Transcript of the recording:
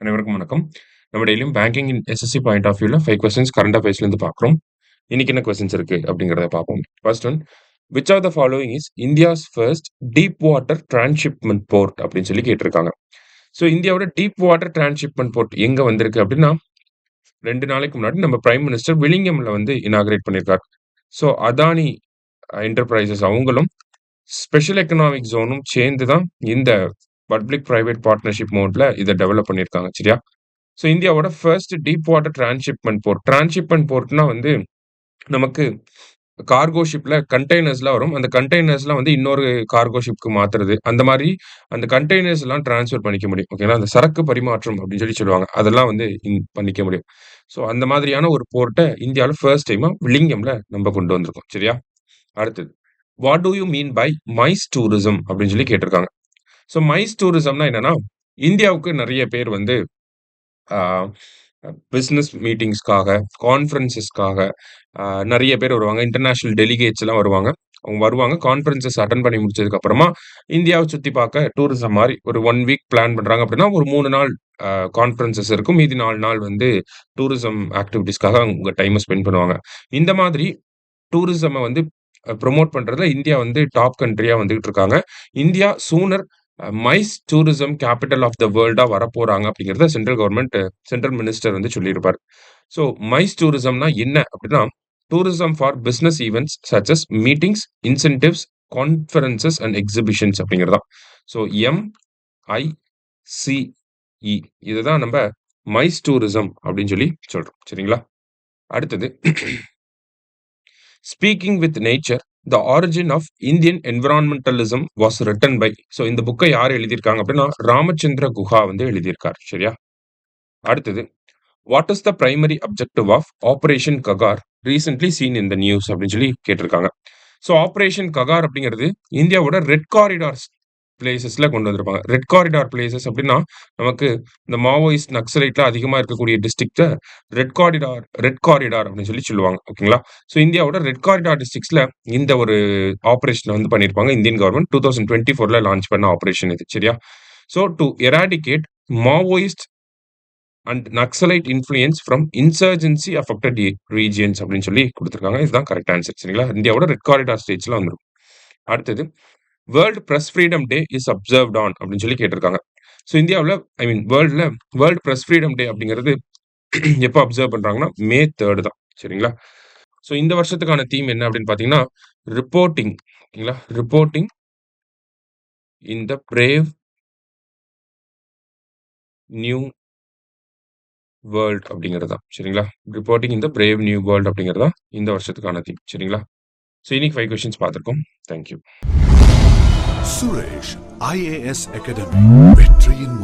அனைவருக்கும் வணக்கம். நம்ம டெய்லியும் banking in SSC point of வியூல 5 கொஸ்டின்ஸ் கரண்ட் அஃபேர்ஸ்லேருந்து பார்க்குறோம். இன்னைக்கு என்ன கொஸ்டின்ஸ் இருக்கு அப்படிங்கிறத பார்ப்போம். First one, which are the following is India's first deep water transshipment port அப்படின்னு சொல்லி கேட்டிருக்காங்க. ஸோ இந்தியாவோட டீப் வாட்டர் டிரான்ஸ்ஷிப்மென்ட் போர்ட் எங்க வந்திருக்கு அப்படின்னா 2 நாளைக்கு முன்னாடி நம்ம பிரைம் மினிஸ்டர் வில்லியம்ல வந்து இனாகிரேட் பண்ணியிருக்காரு. ஸோ அதானி என்டர்பிரைசஸ் அவங்களும் ஸ்பெஷல் எக்கனாமிக் ஜோனும் சேர்ந்து தான் இந்த பப்ளிக் பிரைவேட் பார்ட்னர்ஷிப் மோட்ல இதை டெவலப் பண்ணியிருக்காங்க. சரியா? ஸோ இந்தியாவோட first deep water transshipment port. Transshipment போர்ட்னா வந்து நமக்கு கார்கோ ஷிப்ல கண்டெய்னர்ஸ்லாம் வரும். அந்த கண்டெய்னர்ஸ்லாம் வந்து இன்னொரு கார்கோ ஷிப்க்கு மாத்துறது. அந்த மாரி அந்த கண்டெய்னர்ஸ்லாம் டிரான்ஸ்ஃபர் பண்ணிக்க முடியும். ஓகேங்களா? அந்த சரக்கு பரிமாற்றம் அப்படின்னு சொல்லி சொல்லுவாங்க. அதெல்லாம் வந்து பண்ணிக்க முடியும். ஸோ அந்த மாதிரியான ஒரு போர்ட்ட இந்தியால ஃபர்ஸ்ட் டைமா வில்லியம்ல நம்ம கொண்டு வந்திருக்கோம். சரியா? அடுத்தது, what do you mean by MICE tourism அப்படின்னு சொல்லி கேட்டிருக்காங்க. ஸோ மைஸ் டூரிசம்னா என்னன்னா, இந்தியாவுக்கு நெறைய பேர் வந்து ஆ பிசினஸ் மீட்டிங்ஸ்க்காக, கான்ஃபரன்ஸஸ்க்காக நெறைய பேர் வருவாங்க. இன்டர்நேஷனல் டெலிகேட்ஸ்லாம் வருவாங்க. அவங்க வருவாங்க. கான்ஃபரன்ஸஸ் அட்டெண்ட் பண்ணி முடிச்சதுக்கு அப்புறமா, இந்தியாவ சுத்தி பார்க்க டூரிசம் மாரி ஒரு 1 வீக் பிளான் பண்றாங்க அப்படின்னா, ஒரு 3 நாள் கான்ஃபரன்ஸஸ் இருக்கும். மீதி 4 நாள் வந்து டூரிசம் ஆக்டிவிட்டீஸ்க்காக அவங்க டைம ஸ்பெண்ட் பண்ணுவாங்க. இந்த மாதிரி டூரிசம வந்து ப்ரமோட் பண்றதுல இந்தியா வந்து டாப் கண்ட்ரியா வந்துகிட்டு இருக்காங்க. India sooner MICE tourism capital of the வேர்ல்டா வரப்போறாங்க அப்படிங்கிறத சென்ட்ரல் மினிஸ்டர் வந்து சொல்லியிருப்பாரு. ஸோ மைஸ் டூரிசம்னா என்ன அப்படின்னா, tourism for business events such as meetings, incentives, conferences and exhibitions அப்படிங்கிறதுதான். ஸோ MICE இதுதான் நம்ம மைஸ் டூரிசம் அப்படின்னு சொல்லி சொல்றோம். சரிங்களா? அடுத்தது, speaking with nature the origin of Indian environmentalism was written by. So இந்த புக்கை யார் எழுதியிருக்காங்க அப்படின்னா ராமச்சந்திர குஹா வந்து எழுதியிருக்கார். சரியா? அடுத்தது, what is the primary objective of operation Kagar recently seen in the news அப்படின்னு சொல்லி கேட்டிருக்காங்க. ஸோ ஆபரேஷன் ககார் அப்படிங்கிறது இந்தியாவோட ரெட் காரிடார் பிளேசஸ்ல கொண்டு வந்திருப்பாங்க. ரெட் காரிடார் பிளேசஸ் அப்படின்னா நமக்கு இந்த மாவோயிஸ்ட் நக்சலைட்ல அதிகமா இருக்கக்கூடிய டிஸ்ட்ரிக்ட ரெட் காரிடார் அப்படின்னு சொல்லி சொல்லுவாங்க. ஓகேங்களா? ஸோ இந்தியாவோட ரெட் காரிடார் டிஸ்ட்ரிக்ட்ஸ்ல இந்த ஒரு ஆபரேஷன் வந்து பண்ணியிருப்பாங்க. இந்தியன் கவர்மெண்ட் 2024ல லான்ச் பண்ண ஆபரேஷன் இது. சரியா? So to eradicate Maoist and Naxalite influence from insurgency affected regions அப்படின்னு சொல்லி குடுத்திருக்காங்க. இதுதான் கரெக்ட் ஆன்சர். சரிங்களா? இந்தியாவோட ரெட் காரிடார் ஸ்டேட்ஸ்ல வந்துரும். அடுத்தது, world press freedom day is observed on அப்படின்னு சொல்லி கேட்டிருக்காங்க. ஸோ இந்தியாவுல வேர்ல்ட் பிரஸ் ஃப்ரீடம் டே அப்படிங்கிறது எப்போ அப்சர்வ் பண்றாங்கன்னா மே 3 தான். சரிங்களா? ஸோ இந்த வருஷத்துக்கான தீம் என்ன அப்படின்னு பார்த்தீங்கன்னா, ரிப்போர்ட்டிங். ஓகேங்களா? ரிப்போர்ட்டிங் இன் த பிரேவ் நியூ வேர்ல்ட் அப்படிங்கிறது தான். சரிங்களா? ரிப்போர்ட்டிங் இன் த பிரேவ் நியூ வேர்ல்ட் அப்படிங்கிறது தான் இந்த வருஷத்துக்கான தீம். சரிங்களா? ஸோ இன்னைக்கு 5 கொஸ்டின்ஸ் பார்த்திருக்கோம். Thank you. Suresh IAS academy வெற்றியின்